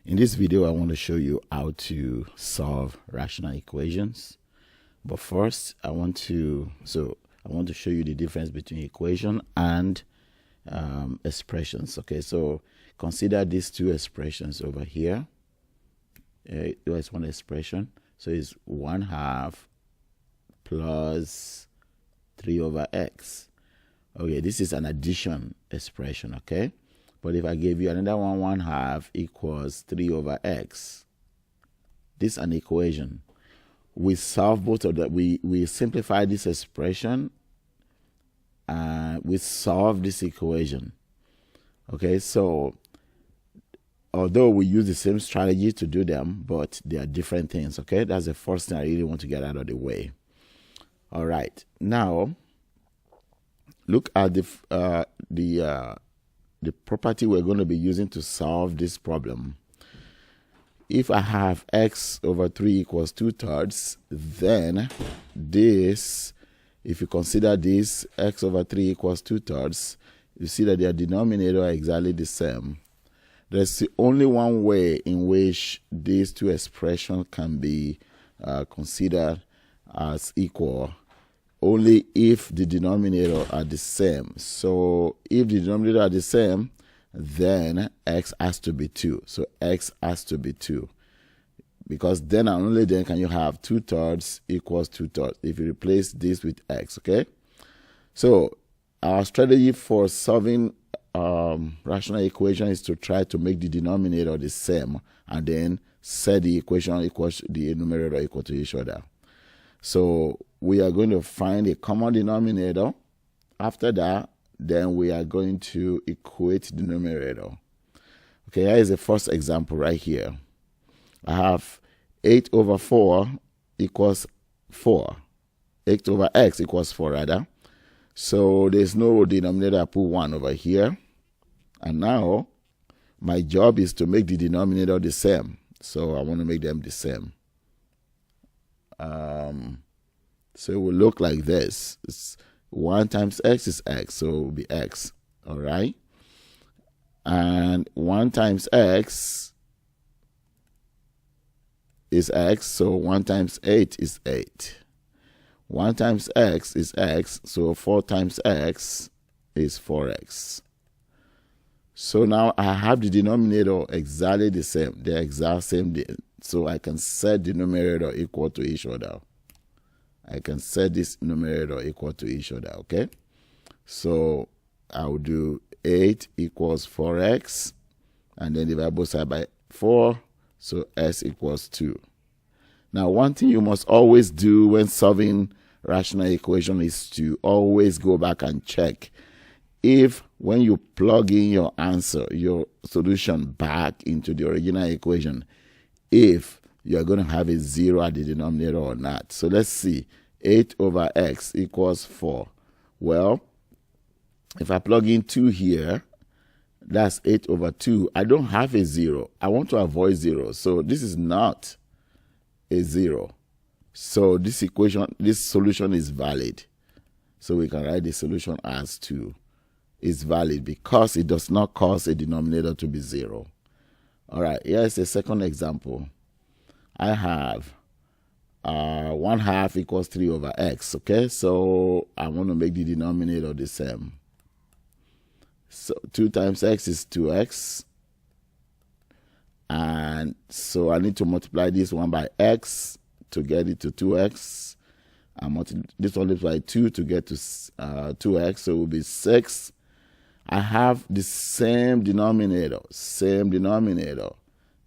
In this video, I want to show you how to solve rational equations. But first, I want to show you the difference between equation and expressions. Okay, so consider these two expressions over here. Here's one expression. So it's 1/2 plus 3 over x. Okay, this is an addition expression, okay? But if I gave you another one, 1/2 equals 3 over x. This is an equation. We solve both of that. We simplify this expression and we solve this equation. Okay, so although we use the same strategy to do them, but they are different things. Okay, that's the first thing I really want to get out of the way. All right, now look at the property we're going to be using to solve this problem. If I have x over 3 equals 2/3, then this, if you consider this x over 3 equals 2/3, you see that their denominator are exactly the same. There's only one way in which these two expressions can be considered as equal, only if the denominator are the same. So if the denominator are the same, then x has to be 2. So x has to be 2. Because then and only then can you have 2/3 equals 2/3 if you replace this with x, okay? So our strategy for solving rational equation is to try to make the denominator the same and then set the equation equals the numerator equal to each other. So we are going to find a common denominator. After that, then we are going to equate the numerator. Okay, here is the first example right here. I have 8 over 4 equals 4. 8 over x equals 4 rather. So there's no denominator. I put 1 over here. And now my job is to make the denominator the same. So I want to make them the same. So it will look like this. It's 1 times x is x, so it will be x. All right. And 1 times x is x, so 1 times 8 is 8. 1 times x is x, so 4 times x is 4x. So now I have the denominator exactly the same, the exact same, so I can set the numerator equal to each other. I can set this numerator equal to each other, okay? So I'll do 8 equals 4x, and then divide both sides by 4, so s equals 2. Now, one thing you must always do when solving rational equation is to always go back and check if when you plug in your answer, your solution back into the original equation, if you're going to have a 0 at the denominator or not. So let's see. 8 over x equals 4. Well, if I plug in 2 here, that's 8 over 2. I don't have a 0. I want to avoid 0. So this is not a 0. So this equation, this solution is valid. So we can write the solution as 2. It's valid because it does not cause a denominator to be 0. All right, here's a second example. I have 1/2 equals 3 over x, okay? So I want to make the denominator the same. So 2 times x is 2x. And so I need to multiply this one by x to get it to 2x. This one by 2 to get to 2x, so it will be 6. I have the same denominator.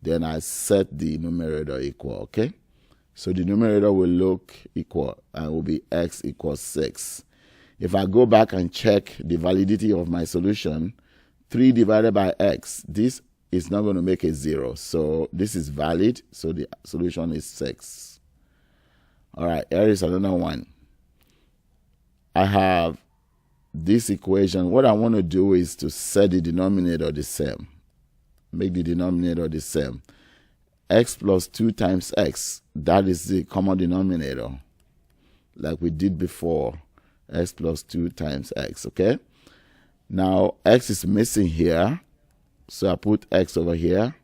Then I set the numerator equal, okay? So the numerator will look equal and will be x equals 6. If I go back and check the validity of my solution, 3 divided by x, this is not going to make a 0. So this is valid, so the solution is 6. All right, here is another one. I have this equation. What I want to do is to set the denominator the same. Make the denominator the same. X plus 2 times x, that is the common denominator, like we did before. X plus 2 times x, okay? Now, x is missing here, so I put x over here.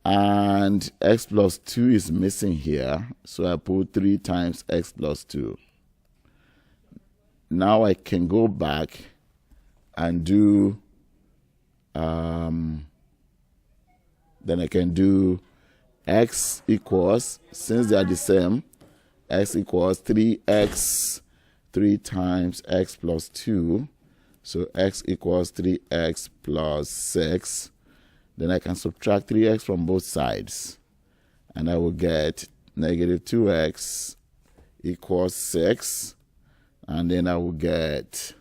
and x plus 2 is missing here, so I put 3 times x plus 2. Now I can go back and do then I can do x equals, since they are the same, x equals 3x 3 times x plus 2. So x equals 3x plus 6. Then I can subtract 3x from both sides, and I will get negative 2x equals 6. And then I will get,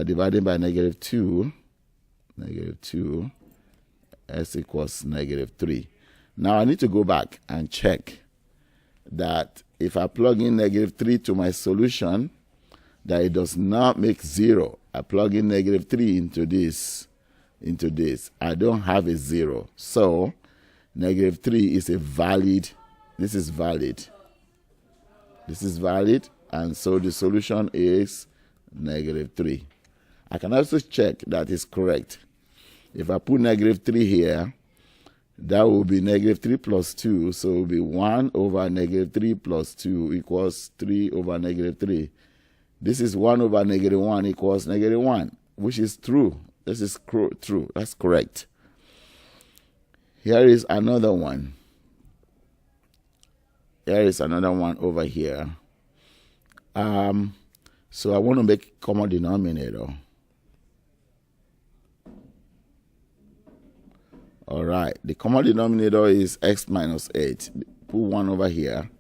divided by negative 2, s equals negative 3. Now I need to go back and check that if I plug in negative 3 to my solution, that it does not make 0. I plug in negative 3 into this. I don't have a 0. So negative 3 is a valid, this is valid. And so the solution is negative 3. I can also check that is correct. If I put negative 3 here, that will be negative 3 plus 2. So it will be 1 over negative 3 plus 2 equals 3 over negative 3. This is 1 over negative 1 equals negative 1, which is true. This is true. That's correct. Here is another one. Here is another one over here. So I want to make common denominator. All right. The common denominator is x minus 8. Put 1 over here.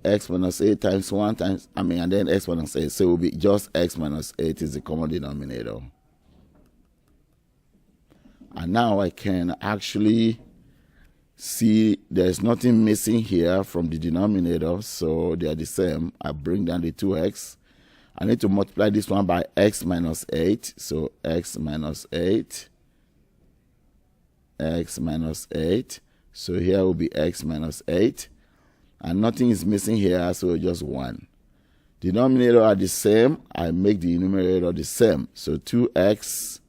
X minus 8 times 1 times, and then x minus 8. So it will be just x minus 8 is the common denominator. And now I can actually see there's nothing missing here from the denominator, so they are the same. I bring down the 2x. I need to multiply this one by x minus 8. So x minus 8. X minus 8. So here will be x minus 8. And nothing is missing here, so just 1. Denominator are the same. I make the numerator the same. So 2x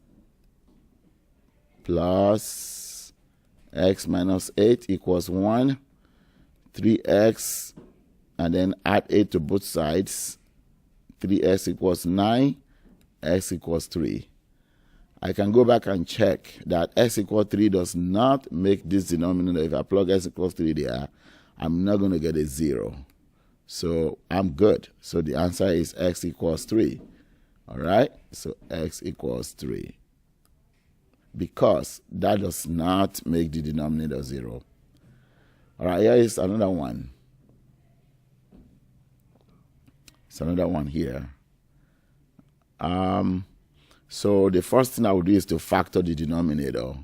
plus x minus 8 equals 1. 3x, and then add 8 to both sides. 3x equals 9. X equals 3. I can go back and check that x equals 3 does not make this denominator. If I plug x equals 3 there, I'm not going to get a 0. So I'm good. So the answer is x equals 3. All right? So x equals 3. Because that does not make the denominator 0. All right, here is another one. It's another one here. So the first thing I will do is to factor the denominator.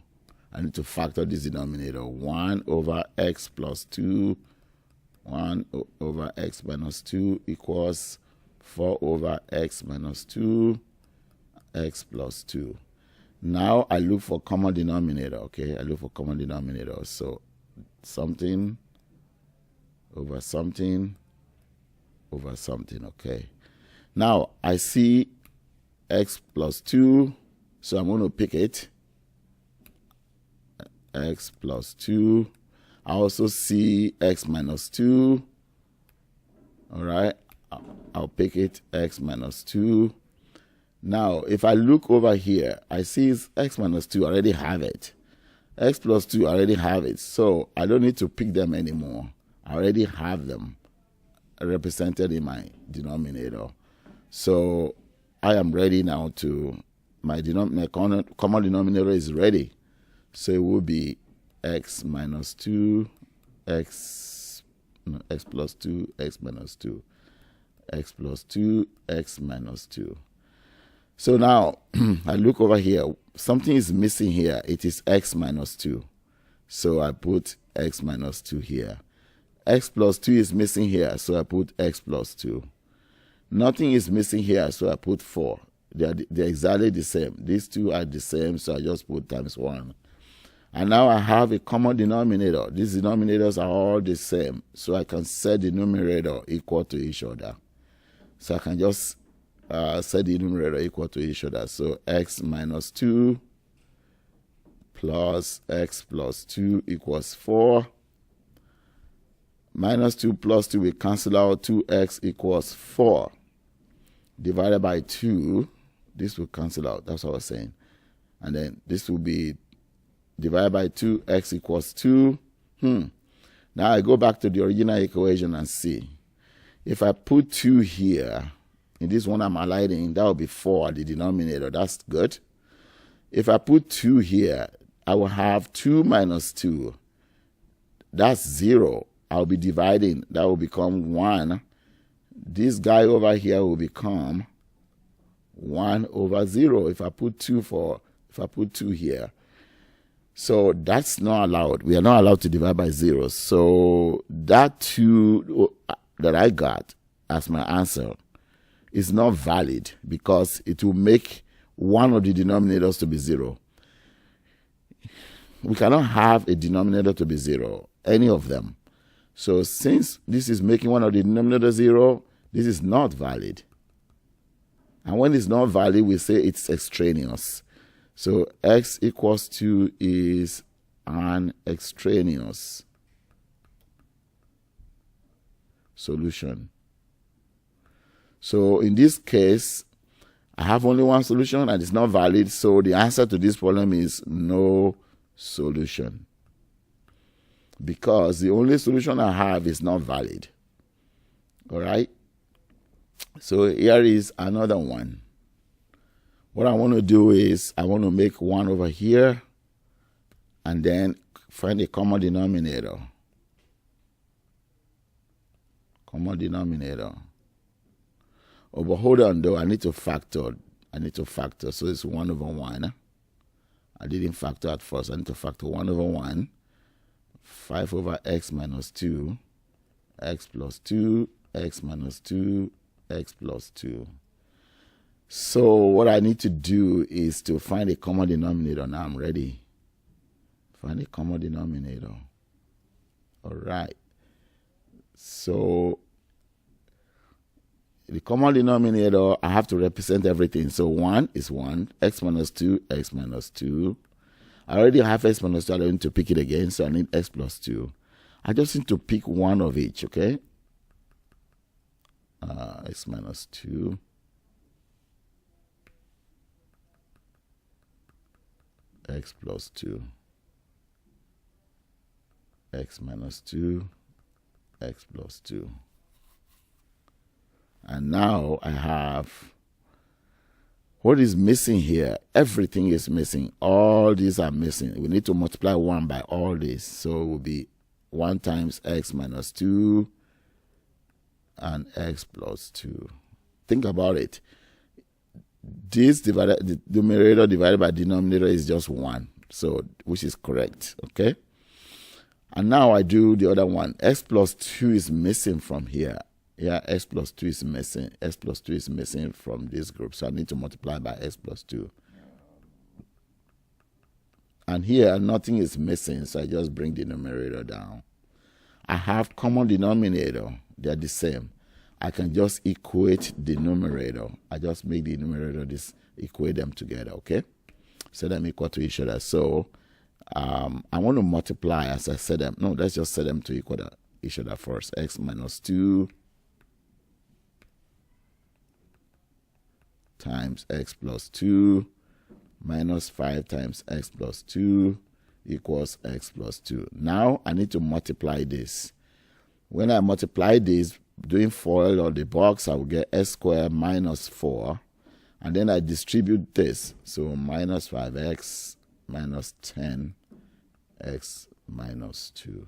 I need to factor this denominator. 1 over x plus 2. 1 over x minus 2 equals 4 over x minus 2, x plus 2. Now I look for common denominator, okay? I look for common denominator. So something over something over something, okay? Now I see x plus 2, so I'm going to pick it. X plus 2. I also see x minus 2. All right, I'll pick it, x minus 2. Now, if I look over here, I see x minus 2, I already have it. X plus 2, I already have it. So I don't need to pick them anymore. I already have them represented in my denominator. So I am ready now to, my common denominator is ready. So it will be x minus 2, x plus 2, x minus 2, x plus 2, x minus 2. So now, I look over here. Something is missing here. It is x minus 2. So I put x minus 2 here. X plus 2 is missing here, so I put x plus 2. Nothing is missing here, so I put 4. They're exactly the same. These two are the same, so I just put times 1. And now I have a common denominator. These denominators are all the same, so I can set the numerator equal to each other. So I can just set the numerator equal to each other. So x minus 2 plus x plus 2 equals 4. Minus 2 plus 2 will cancel out. 2x equals 4. Divided by 2, this will cancel out. That's what I was saying. And then this will be divided by 2, x equals 2. Now I go back to the original equation and see. If I put 2 here, in this one I'm highlighting, that will be 4 at the denominator. That's good. If I put 2 here, I will have 2 minus 2. That's 0. I'll be dividing. That will become 1. This guy over here will become 1 over 0 if I put 2 here. So that's not allowed. We are not allowed to divide by 0. So that 2 that I got as my answer is not valid because it will make one of the denominators to be 0. We cannot have a denominator to be 0, any of them. So since this is making one of the denominators 0, this is not valid. And when it's not valid, we say it's extraneous. So x equals 2 is an extraneous solution. So in this case, I have only one solution and it's not valid. So the answer to this problem is no solution. Because the only solution I have is not valid. All right? So here is another one. What I want to do is I want to make 1 over here and then find a common denominator. Common denominator. Oh, but hold on though, I need to factor. So it's 1 over 1. I didn't factor at first. I need to factor 1 over 1. 5 over x minus 2. X plus 2. X minus 2. X plus 2. So what I need to do is to find a common denominator. Now I'm ready. Find a common denominator. All right. So the common denominator, I have to represent everything. So 1 is 1. X minus 2, x minus 2. I already have x minus 2. I don't need to pick it again. So I need x plus 2. I just need to pick one of each, okay? X minus 2. X plus 2. X minus 2. X plus 2. And now I have, what is missing here? Everything is missing. All these are missing. We need to multiply 1 by all this. So it will be 1 times x minus 2 and x plus 2. Think about it. This the numerator divided by denominator is just 1. So, which is correct. Okay? And now I do the other one. X plus 2 is missing from here. Yeah, x plus 2 is missing. X plus 2 is missing from this group. So I need to multiply by x plus 2. And here, nothing is missing. So I just bring the numerator down. I have common denominator. They're the same. I can just equate the numerator. I just make the numerator equate them together, okay? Set them equal to each other. So I want to multiply as I set them. No, let's just set them to equal to each other first. X minus 2 times x plus 2 minus 5 times x plus 2 equals x plus 2. Now I need to multiply this. When I multiply this, doing FOIL or the box, I will get x squared minus 4. And then I distribute this. So minus 5x minus 10x minus 2.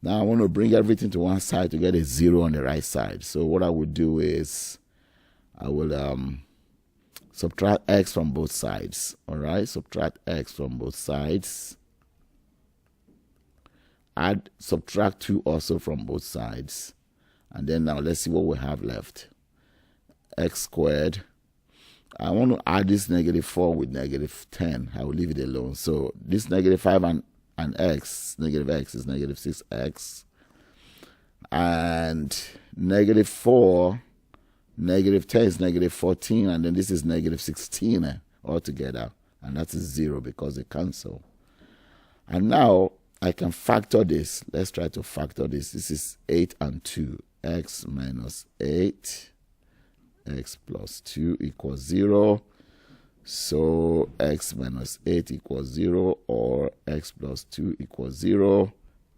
Now I want to bring everything to one side to get a 0 on the right side. So what I would do is I will subtract x from both sides. All right, subtract x from both sides. Subtract 2 also from both sides. And then now let's see what we have left. X squared. I want to add this negative 4 with negative 10. I will leave it alone. So this negative 5 and x, negative x is negative 6x. And negative 4, negative 10 is negative 14. And then this is negative 16 altogether. and that is 0 because they cancel. And now I can factor this. Let's try to factor this. This is 8 and 2. X minus 8, x plus 2 equals 0. So x minus 8 equals 0, or x plus 2 equals 0.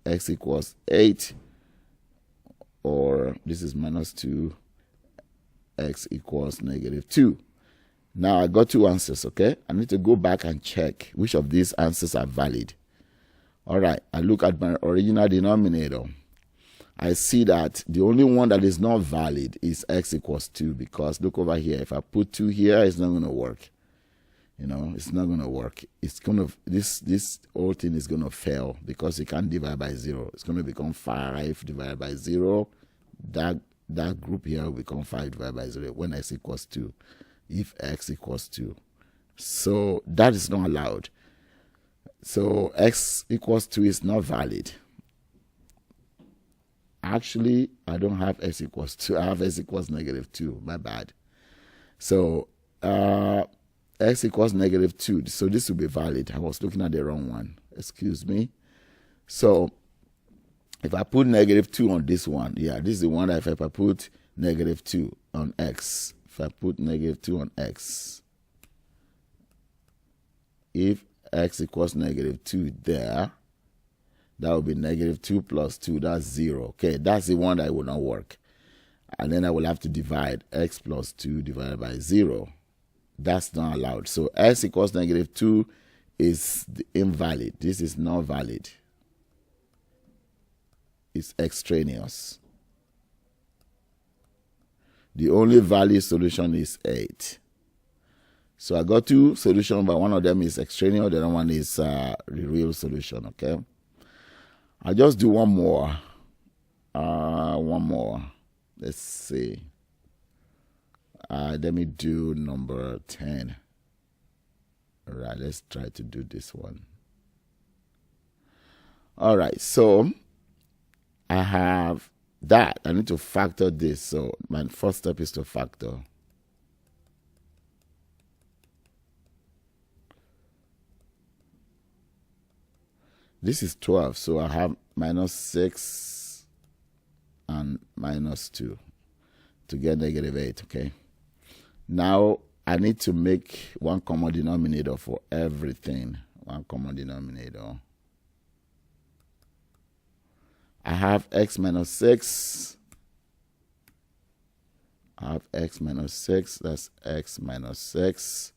X equals 8, or this is minus 2. X equals negative 2. Now I got two answers, okay? I need to go back and check which of these answers are valid. All right, I look at my original denominator. I see that the only one that is not valid is x equals 2, because look over here. If I put 2 here, it's not going to work. You know, it's not going to work. It's going to, this whole thing is going to fail because you can't divide by 0. It's going to become 5 divided by 0. That group here will become 5 divided by 0 when x equals 2, if x equals 2. So that is not allowed. So x equals 2 is not valid. Actually, I don't have x equals 2. I have x equals negative 2. My bad. So x equals negative 2. So this will be valid. I was looking at the wrong one. Excuse me. So if I put negative 2 on this one, yeah, this is the one that if I put negative 2 on x, if I put negative 2 on x, if x equals negative 2 there, that will be negative 2 plus 2, that's 0. Okay, that's the one that will not work. And then I will have to divide x plus 2 divided by 0. That's not allowed. So x equals negative 2 is invalid. This is not valid. It's extraneous. The only valid solution is 8. So I got two solutions, but one of them is extraneous, the other one is the real solution, okay? I'll just do one more. Let's see. Let me do number 10. All right, let's try to do this one. All right, so I have that. I need to factor this. So my first step is to factor. This is 12, so I have minus 6 and minus 2 to get negative 8, okay? Now, I need to make one common denominator for everything. One common denominator. I have x minus 6. I have x minus 6. That's x minus 6.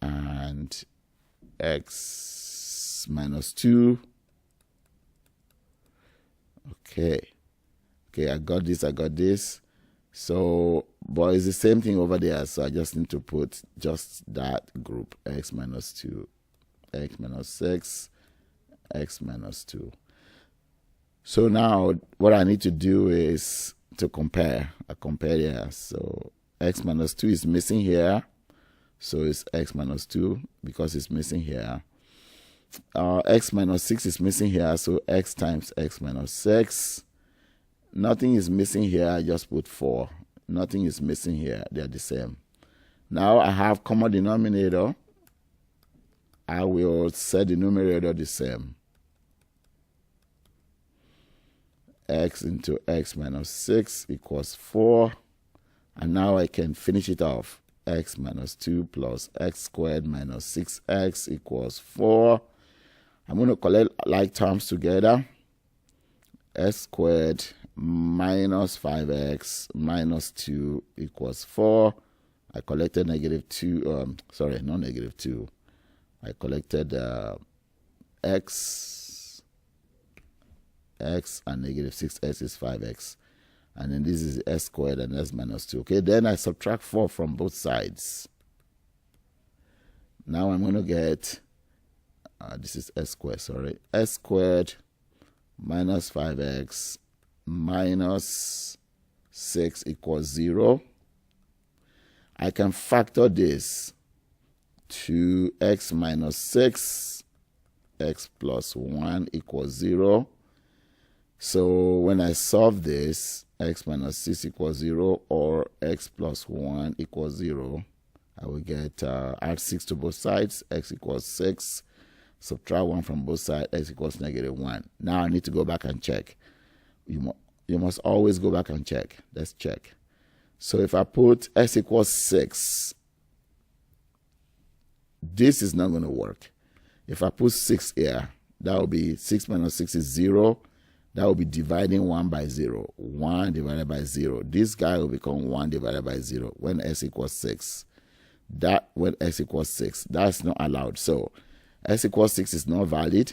And x minus 2. Okay, I got this. So, but it's the same thing over there, so I just need to put just that group, x minus 2, x minus 6, x minus 2. So now what I need to do is to compare. I compare here. So x minus 2 is missing here, so it's x minus 2 because it's missing here. X minus 6 is missing here, so x times x minus 6. Nothing is missing here, I just put 4. Nothing is missing here, they're the same. Now I have common denominator. I will set the numerator the same. X into x minus 6 equals 4. And now I can finish it off. X minus 2 plus x squared minus 6x equals 4. I'm going to collect like terms together. X squared minus 5x minus 2 equals 4. I collected negative 2. Sorry, not negative 2. I collected x and negative 6x is 5x. And then this is s squared and s minus 2. Okay, then I subtract 4 from both sides. Now I'm going to get, this is s squared, sorry. S squared minus 5x minus 6 equals 0. I can factor this to x minus 6, x plus 1 equals 0. So when I solve this, x minus 6 equals 0 or x plus 1 equals 0, I I will get add 6 to both sides, x equals 6. Subtract 1 from both sides, x equals -1. Now I need to go back and check. You must always go back and check. Let's check. So if I put x equals 6, this is not going to work. If I put 6 here, that will be 6 minus 6 is 0. That will be dividing 1 by 0. 1 divided by 0. This guy will become 1 divided by 0 when x equals 6. When x equals 6, that's not allowed. So x equals 6 is not valid.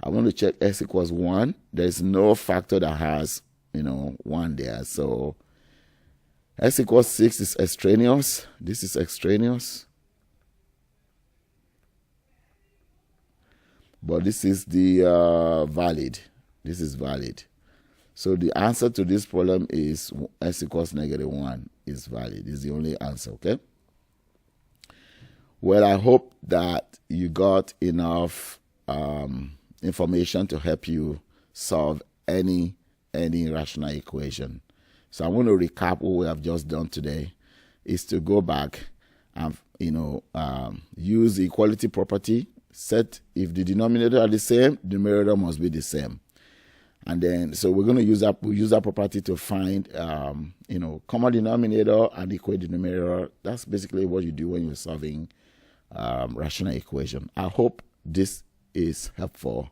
I want to check x equals 1. There is no factor that has, 1 there. So x equals 6 is extraneous. This is extraneous. But this is the valid. This is valid. So the answer to this problem is x equals -1 is valid. Is the only answer, okay? Well, I hope that you got enough information to help you solve any rational equation. So I want to recap what we have just done today is to go back and use the equality property. Set if the denominator are the same, the numerator must be the same. And then so we're going to use that property to find common denominator and equal denominator. That's basically what you do when you're solving rational equation. I hope this is helpful.